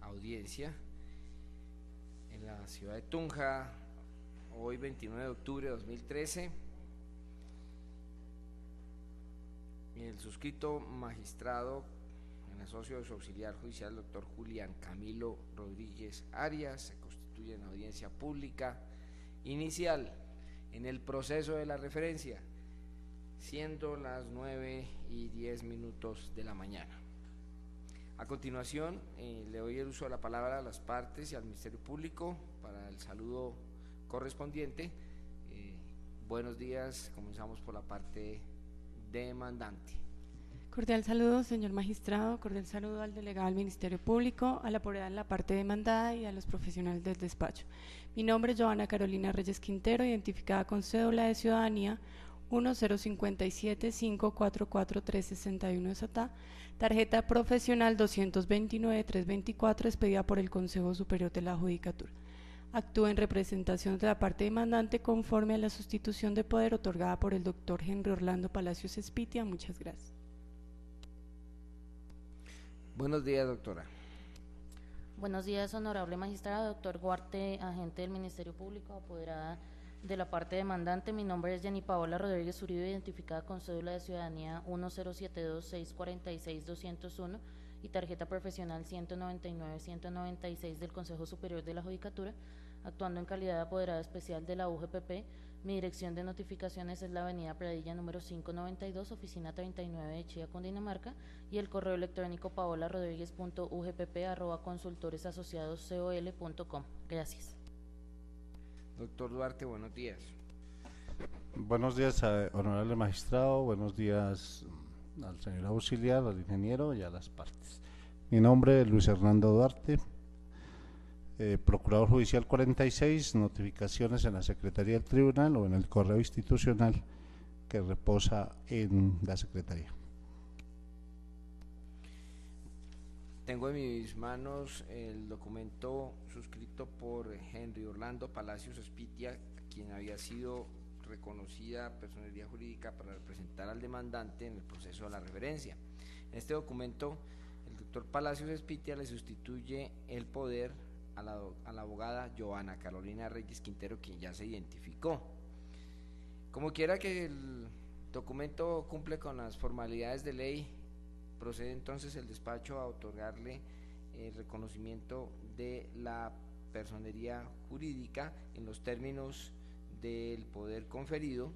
audiencia en la ciudad de Tunja, hoy 29 de octubre de 2013. El suscrito magistrado en asocio de su auxiliar judicial, el doctor Julián Camilo Rodríguez Arias, se constituye en audiencia pública inicial en el proceso de la referencia, siendo las 9:10 de la mañana. A continuación, le doy el uso de la palabra a las partes y al Ministerio Público para el saludo correspondiente. Buenos días, comenzamos por la parte demandante. Cordial saludo, señor magistrado, cordial saludo al delegado del Ministerio Público, a la apoderada en la parte demandada y a los profesionales del despacho. Mi nombre es Joana Carolina Reyes Quintero, identificada con cédula de ciudadanía 1057-544-361 de Satá, tarjeta profesional 229-324, expedida por el Consejo Superior de la Judicatura. Actúa en representación de la parte demandante conforme a la sustitución de poder otorgada por el doctor Henry Orlando Palacios Espitia. Muchas gracias. Buenos días, doctora. Buenos días, honorable magistrado, doctor Guarte, agente del Ministerio Público, apoderada de la parte demandante. Mi nombre es Jenny Paola Rodríguez Uribe, identificada con cédula de ciudadanía 1072-646-201 y tarjeta profesional 199-196 del Consejo Superior de la Judicatura, actuando en calidad de apoderada especial de la UGPP. Mi dirección de notificaciones es la avenida Pradilla número 592, oficina 39 de Chía, Cundinamarca, y el correo electrónico paolarodriguez.ugpp@consultoresasociadoscol.com. Gracias. Doctor Duarte, buenos días. Buenos días, honorable magistrado, buenos días al señor auxiliar, al ingeniero y a las partes. Mi nombre es Luis Hernando Duarte, Procurador Judicial 46, notificaciones en la Secretaría del Tribunal o en el correo institucional que reposa en la Secretaría. Tengo en mis manos el documento suscrito por Henry Orlando Palacios Espitia, quien había sido reconocida personería jurídica para representar al demandante en el proceso de la referencia. En este documento, el doctor Palacios Espitia le sustituye el poder a la abogada Joana Carolina Reyes Quintero, quien ya se identificó. Como quiera que el documento cumple con las formalidades de ley, procede entonces el despacho a otorgarle el reconocimiento de la personería jurídica en los términos del poder conferido,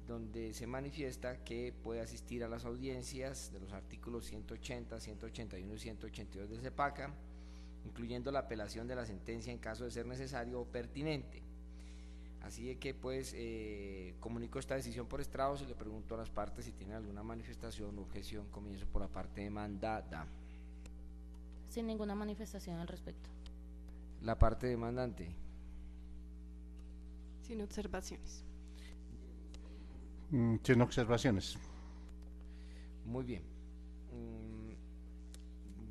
donde se manifiesta que puede asistir a las audiencias de los artículos 180, 181 y 182 del CEPACA, incluyendo la apelación de la sentencia en caso de ser necesario o pertinente. Así de que pues comunico esta decisión por estrados y le pregunto a las partes si tienen alguna manifestación o objeción. Comienzo por la parte demandada. Sin ninguna manifestación al respecto. La parte demandante. Sin observaciones. Sin observaciones. Muy bien.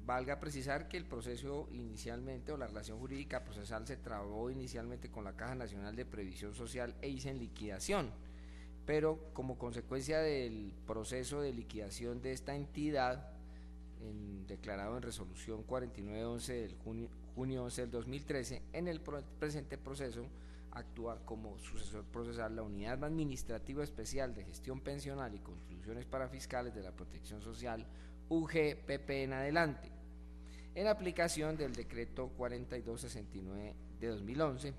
Valga precisar que el proceso inicialmente, o la relación jurídica procesal, se trabó inicialmente con la Caja Nacional de Previsión Social e hizo en liquidación, pero como consecuencia del proceso de liquidación de esta entidad, declarado en resolución 4911 del junio 11 del 2013, en el presente proceso actúa como sucesor procesal la Unidad Administrativa Especial de Gestión Pensional y Contribuciones para Fiscales de la Protección Social, UGPP en adelante, en aplicación del decreto 4269 de 2011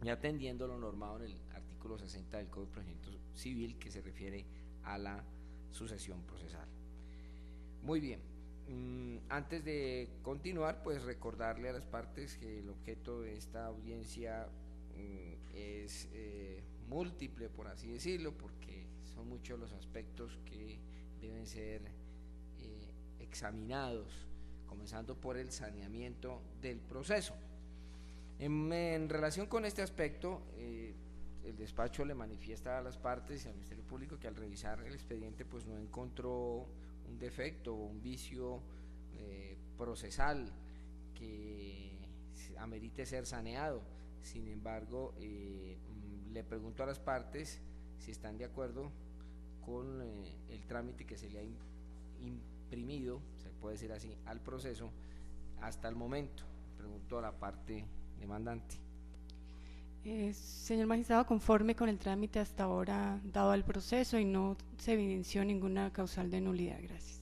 y atendiendo lo normado en el artículo 60 del Código de Procedimiento Civil, que se refiere a la sucesión procesal. Muy bien, antes de continuar, pues recordarle a las partes que el objeto de esta audiencia es múltiple, por así decirlo, porque son muchos los aspectos que deben ser examinados, comenzando por el saneamiento del proceso. En relación con este aspecto, el despacho le manifiesta a las partes y al Ministerio Público que al revisar el expediente pues no encontró un defecto o un vicio procesal que amerite ser saneado. Sin embargo, le pregunto a las partes si están de acuerdo con el trámite que se le ha imprimido, se puede decir así, al proceso, hasta el momento. Pregunto a la parte demandante. Señor magistrado, conforme con el trámite hasta ahora dado al proceso y no se evidenció ninguna causal de nulidad. Gracias.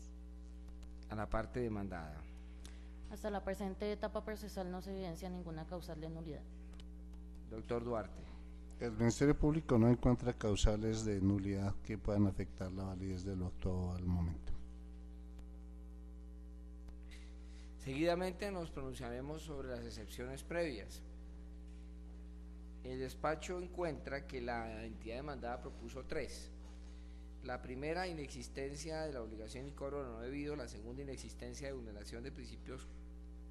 A la parte demandada. Hasta la presente etapa procesal no se evidencia ninguna causal de nulidad. Doctor Duarte. El Ministerio Público no encuentra causales de nulidad que puedan afectar la validez de lo actuado al momento. Seguidamente nos pronunciaremos sobre las excepciones previas. El despacho encuentra que la entidad demandada propuso 3. La primera, inexistencia de la obligación y cobro de lo no debido. La segunda, inexistencia de vulneración de principios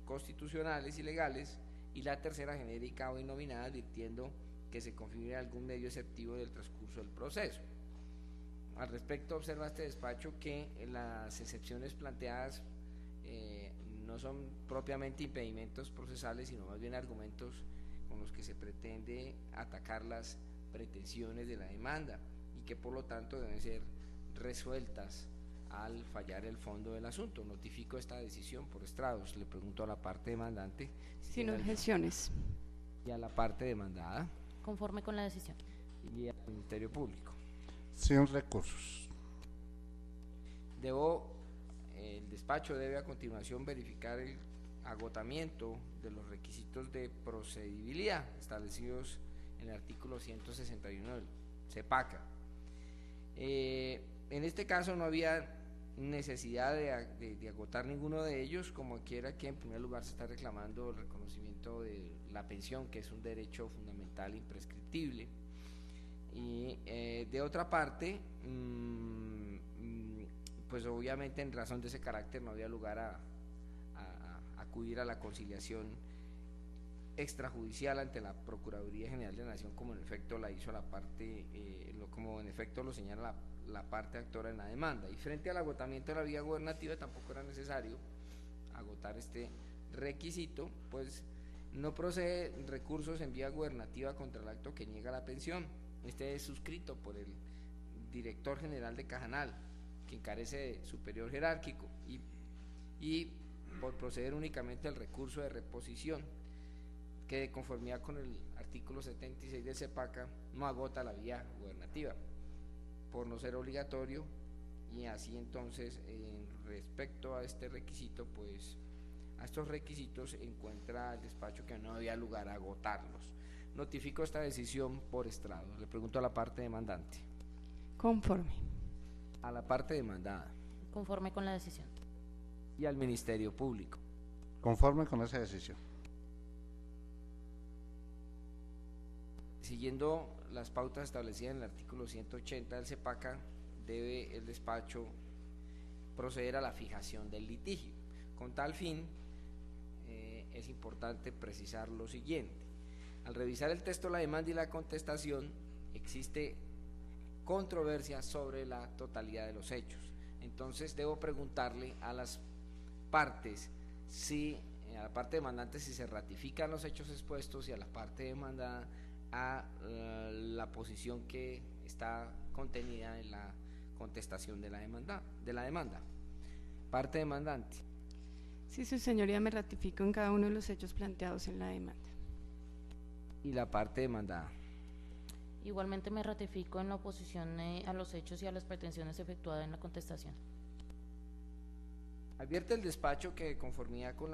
constitucionales y legales. Y la tercera, genérica o innominada, advirtiendo que se configure algún medio exceptivo del transcurso del proceso. Al respecto, observa este despacho que las excepciones planteadas no son propiamente impedimentos procesales, sino más bien argumentos con los que se pretende atacar las pretensiones de la demanda y que por lo tanto deben ser resueltas al fallar el fondo del asunto. Notifico esta decisión por estrados. Le pregunto a la parte demandante. Sin objeciones. Y a la parte demandada. Conforme con la decisión. Y al Ministerio Público. Sin recursos. El despacho debe a continuación verificar el agotamiento de los requisitos de procedibilidad establecidos en el artículo 161 del CEPACA. En este caso no había necesidad de agotar ninguno de ellos, como quiera que en primer lugar se está reclamando el reconocimiento de la pensión, que es un derecho fundamental imprescriptible, y de otra parte, pues obviamente en razón de ese carácter no había lugar a acudir a la conciliación extrajudicial ante la Procuraduría General de la Nación, como en efecto la hizo la parte, como en efecto lo señala la parte actora en la demanda. Y frente al agotamiento de la vía gubernativa tampoco era necesario agotar este requisito, pues no procede recursos en vía gubernativa contra el acto que niega la pensión. Este es suscrito por el director general de Cajanal, quien carece de superior jerárquico, y por proceder únicamente al recurso de reposición, que de conformidad con el artículo 76 del CEPACA no agota la vía gubernativa, por no ser obligatorio, y así entonces respecto a este requisito, pues a estos requisitos encuentra el despacho que no había lugar a agotarlos. Notifico esta decisión por estrado. Le pregunto a la parte demandante. Conforme. A la parte demandada. Conforme con la decisión. Y al Ministerio Público. Conforme con esa decisión. Siguiendo las pautas establecidas en el artículo 180 del CEPACA, debe el despacho proceder a la fijación del litigio. Con tal fin, es importante precisar lo siguiente. Al revisar el texto de la demanda y la contestación, existe controversia sobre la totalidad de los hechos. Entonces debo preguntarle a las partes a la parte demandante si se ratifican los hechos expuestos, y a la parte demandada a la posición que está contenida en la contestación de la demanda. Parte demandante. Sí, su señoría, me ratifico en cada uno de los hechos planteados en la demanda. Y la parte demandada. Igualmente me ratifico en la oposición a los hechos y a las pretensiones efectuadas en la contestación. Advierte el despacho que de conformidad con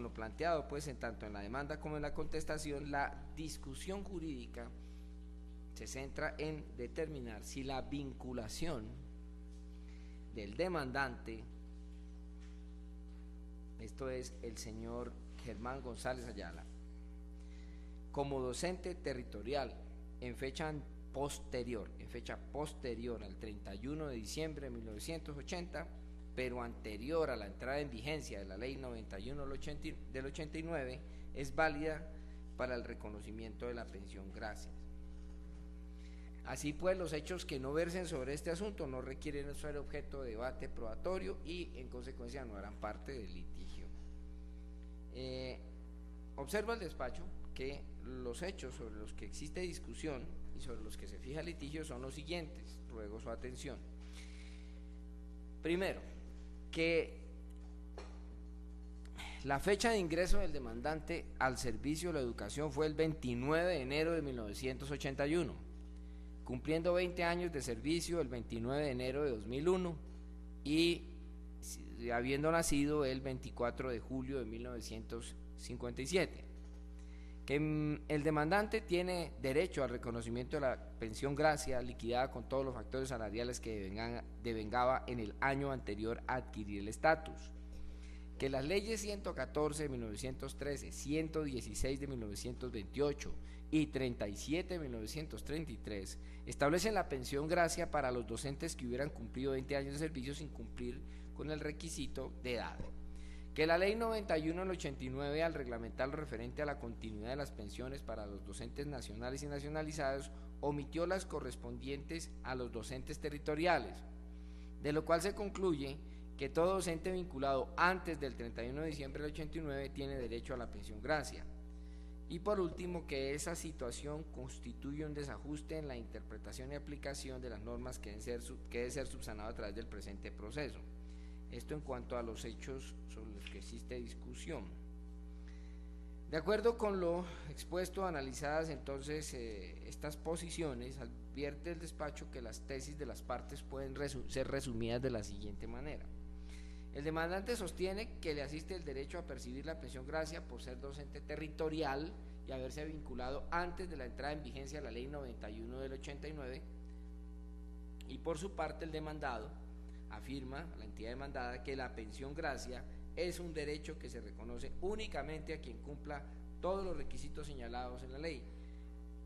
lo planteado, pues tanto en la demanda como en la contestación, la discusión jurídica se centra en determinar si la vinculación del demandante, esto es el señor Germán González Ayala, como docente territorial en fecha posterior al 31 de diciembre de 1980, pero anterior a la entrada en vigencia de la Ley 91 del 89, es válida para el reconocimiento de la pensión. Gracias. Así pues, los hechos que no versen sobre este asunto no requieren ser objeto de debate probatorio y en consecuencia no harán parte del litigio. Observa el despacho que los hechos sobre los que existe discusión y sobre los que se fija el litigio son los siguientes. Ruego su atención. Primero, que la fecha de ingreso del demandante al servicio de la educación fue el 29 de enero de 1981, cumpliendo 20 años de servicio el 29 de enero de 2001 y habiendo nacido el 24 de julio de 1957. Que el demandante tiene derecho al reconocimiento de la pensión gracia liquidada con todos los factores salariales que devengaba en el año anterior a adquirir el estatus. Que las leyes 114 de 1913, 116 de 1928 y 37 de 1933 establecen la pensión gracia para los docentes que hubieran cumplido 20 años de servicio sin cumplir con el requisito de edad. Que la ley 91 del 89, al reglamentar lo referente a la continuidad de las pensiones para los docentes nacionales y nacionalizados, omitió las correspondientes a los docentes territoriales, de lo cual se concluye que todo docente vinculado antes del 31 de diciembre del 89 tiene derecho a la pensión gracia. Y por último, que esa situación constituye un desajuste en la interpretación y aplicación de las normas que debe ser subsanado a través del presente proceso. Esto en cuanto a los hechos sobre los que existe discusión. De acuerdo con lo expuesto, analizadas entonces estas posiciones, advierte el despacho que las tesis de las partes pueden ser resumidas de la siguiente manera. El demandante sostiene que le asiste el derecho a percibir la pensión gracia por ser docente territorial y haberse vinculado antes de la entrada en vigencia de la ley 91 del 89, y por su parte el demandado afirma, la entidad demandada, que la pensión gracia es un derecho que se reconoce únicamente a quien cumpla todos los requisitos señalados en la ley,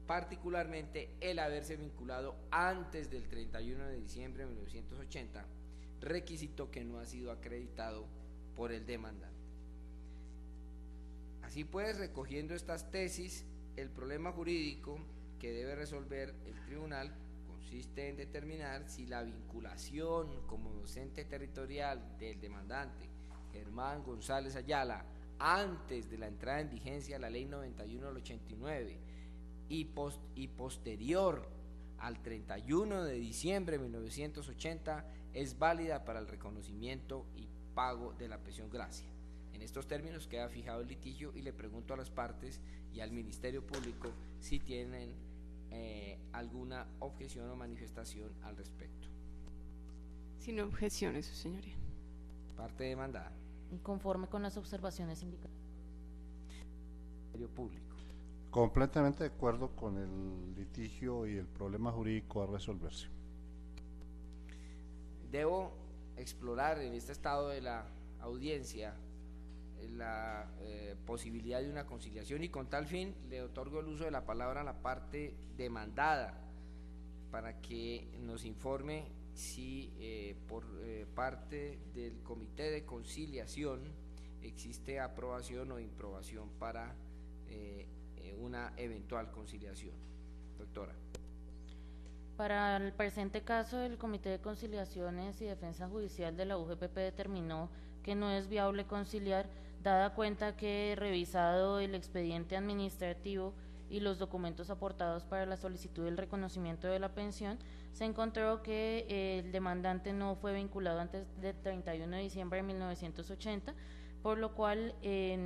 particularmente el haberse vinculado antes del 31 de diciembre de 1980, requisito que no ha sido acreditado por el demandante. Así pues, recogiendo estas tesis, el problema jurídico que debe resolver el tribunal consiste en determinar si la vinculación como docente territorial del demandante Germán González Ayala antes de la entrada en vigencia de la ley 91 del 89 y posterior al 31 de diciembre de 1980 es válida para el reconocimiento y pago de la pensión gracia. En estos términos queda fijado el litigio y le pregunto a las partes y al Ministerio Público si tienen alguna objeción o manifestación al respecto. Sin objeciones, su señoría. Parte demandada. Conforme con las observaciones indicadas. Ministerio Público. Completamente de acuerdo con el litigio y el problema jurídico a resolverse. Debo explorar en este estado de la audiencia la posibilidad de una conciliación y con tal fin le otorgo el uso de la palabra a la parte demandada para que nos informe si por parte del Comité de Conciliación existe aprobación o improbación para una eventual conciliación. Doctora. Para el presente caso, el Comité de Conciliaciones y Defensa Judicial de la UGPP determinó que no es viable conciliar, dada cuenta que, revisado el expediente administrativo y los documentos aportados para la solicitud del reconocimiento de la pensión, se encontró que el demandante no fue vinculado antes del 31 de diciembre de 1980, por lo cual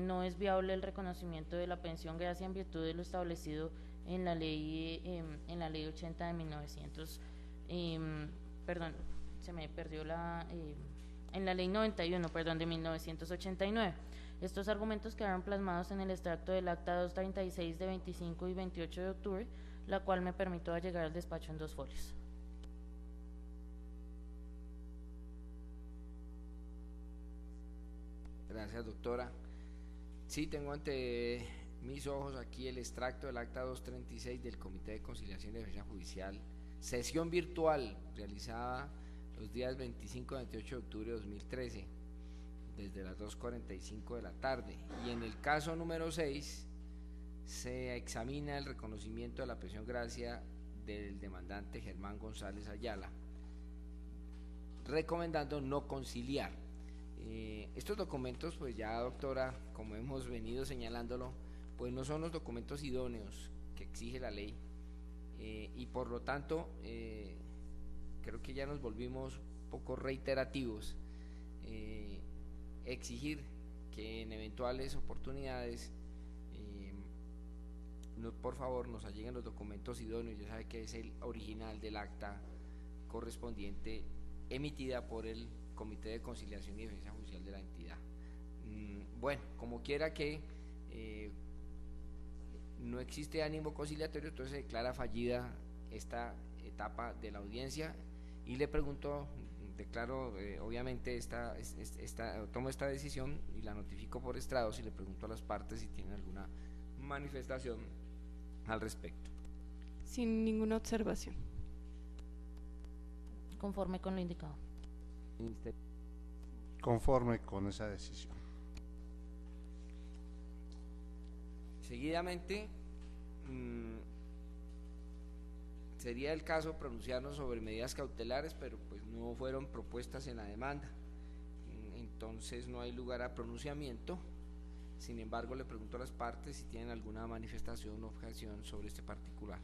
no es viable el reconocimiento de la pensión gracia en virtud de lo establecido en la ley 80 de 1900, perdón, se me perdió en la ley 91, perdón, de 1989. Estos argumentos quedaron plasmados en el extracto del acta 236 de 25 y 28 de octubre, la cual me permitió llegar al despacho en 2 folios. Gracias, doctora. Sí, tengo ante mis ojos aquí el extracto del acta 236 del Comité de Conciliación y Defensa Judicial, sesión virtual realizada los días 25 y 28 de octubre de 2013, desde las 2:45 de la tarde. Y en el caso número 6 se examina el reconocimiento de la pensión gracia del demandante Germán González Ayala, recomendando no conciliar. Estos documentos, pues ya, doctora, como hemos venido señalándolo, pues no son los documentos idóneos que exige la ley, y por lo tanto creo que ya nos volvimos un poco reiterativos exigir que en eventuales oportunidades por favor nos alleguen los documentos idóneos. Ya sabe que es el original del acta correspondiente emitida por el Comité de Conciliación y Defensa Judicial de la entidad. Bueno, como quiera que no existe ánimo conciliatorio, entonces se declara fallida esta etapa de la audiencia y le pregunto, declaro obviamente tomo esta decisión y la notifico por estrados y le pregunto a las partes si tienen alguna manifestación al respecto. Sin ninguna observación. Conforme con lo indicado. Conforme con esa decisión. Seguidamente, sería el caso pronunciarnos sobre medidas cautelares, pero pues no fueron propuestas en la demanda, entonces no hay lugar a pronunciamiento. Sin embargo, le pregunto a las partes si tienen alguna manifestación o objeción sobre este particular.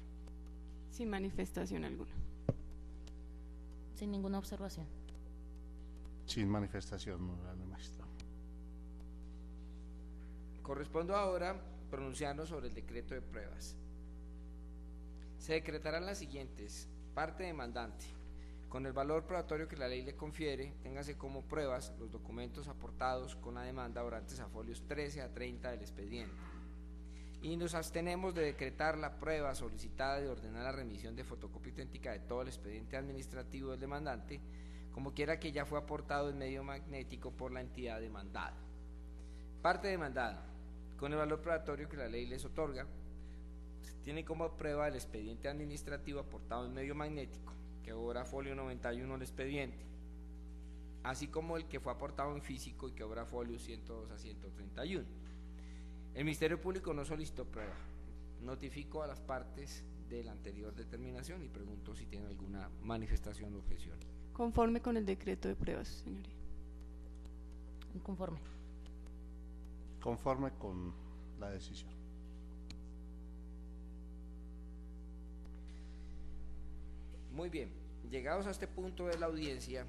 Sin manifestación alguna. Sin ninguna observación. Sin manifestación, honorable magistrado. Correspondo ahora pronunciarnos sobre el decreto de pruebas. Se decretarán las siguientes: parte demandante, con el valor probatorio que la ley le confiere, téngase como pruebas los documentos aportados con la demanda orantes a folios 13 a 30 del expediente. Y nos abstenemos de decretar la prueba solicitada de ordenar la remisión de fotocopia idéntica de todo el expediente administrativo del demandante, como quiera que ya fue aportado en medio magnético por la entidad demandada. Parte demandada, con el valor probatorio que la ley les otorga, se tiene como prueba el expediente administrativo aportado en medio magnético, que obra folio 91 del expediente, así como el que fue aportado en físico y que obra folio 102 a 131. El Ministerio Público no solicitó prueba. Notifico a las partes de la anterior determinación y pregunto si tienen alguna manifestación o objeción. Conforme con el decreto de pruebas, señoría. Conforme. Conforme con la decisión. Muy bien, llegados a este punto de la audiencia,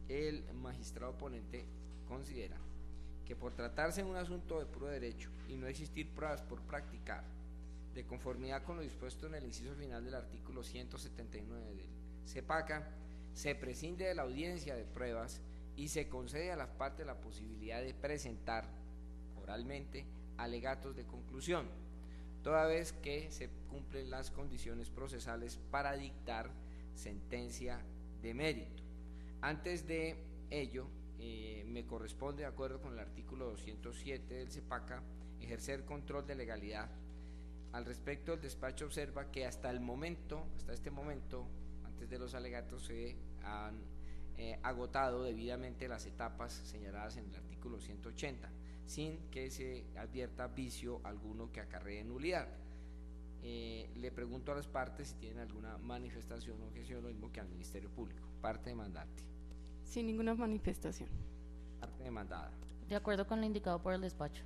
el magistrado ponente considera que por tratarse de un asunto de puro derecho y no existir pruebas por practicar, de conformidad con lo dispuesto en el inciso final del artículo 179 del CEPACA, se prescinde de la audiencia de pruebas y se concede a las partes la posibilidad de presentar oralmente alegatos de conclusión, toda vez que se cumplen las condiciones procesales para dictar sentencia de mérito. Antes de ello, me corresponde, de acuerdo con el artículo 207 del CEPACA, ejercer control de legalidad. Al respecto, el despacho observa que hasta este momento, antes de los alegatos, se han agotado debidamente las etapas señaladas en el artículo 180, sin que se advierta vicio alguno que acarree nulidad. Le pregunto a las partes si tienen alguna manifestación o objeción, lo mismo que al Ministerio Público. Parte demandante. Sin ninguna manifestación. Parte demandada. De acuerdo con lo indicado por el despacho.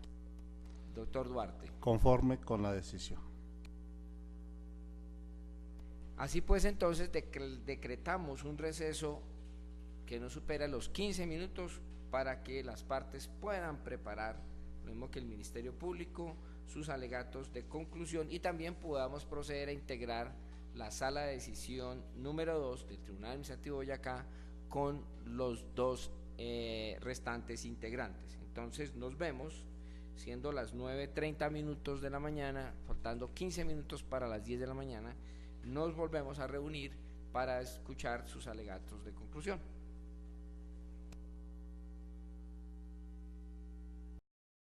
Doctor Duarte. Conforme con la decisión. Así pues, entonces decretamos un receso que no supera los 15 minutos para que las partes puedan preparar, lo mismo que el Ministerio Público, sus alegatos de conclusión y también podamos proceder a integrar la sala de decisión número 2 del Tribunal Administrativo de Boyacá con los dos restantes integrantes. Entonces nos vemos, siendo las 9:30 minutos de la mañana, faltando 15 minutos para las 10 de la mañana, nos volvemos a reunir para escuchar sus alegatos de conclusión.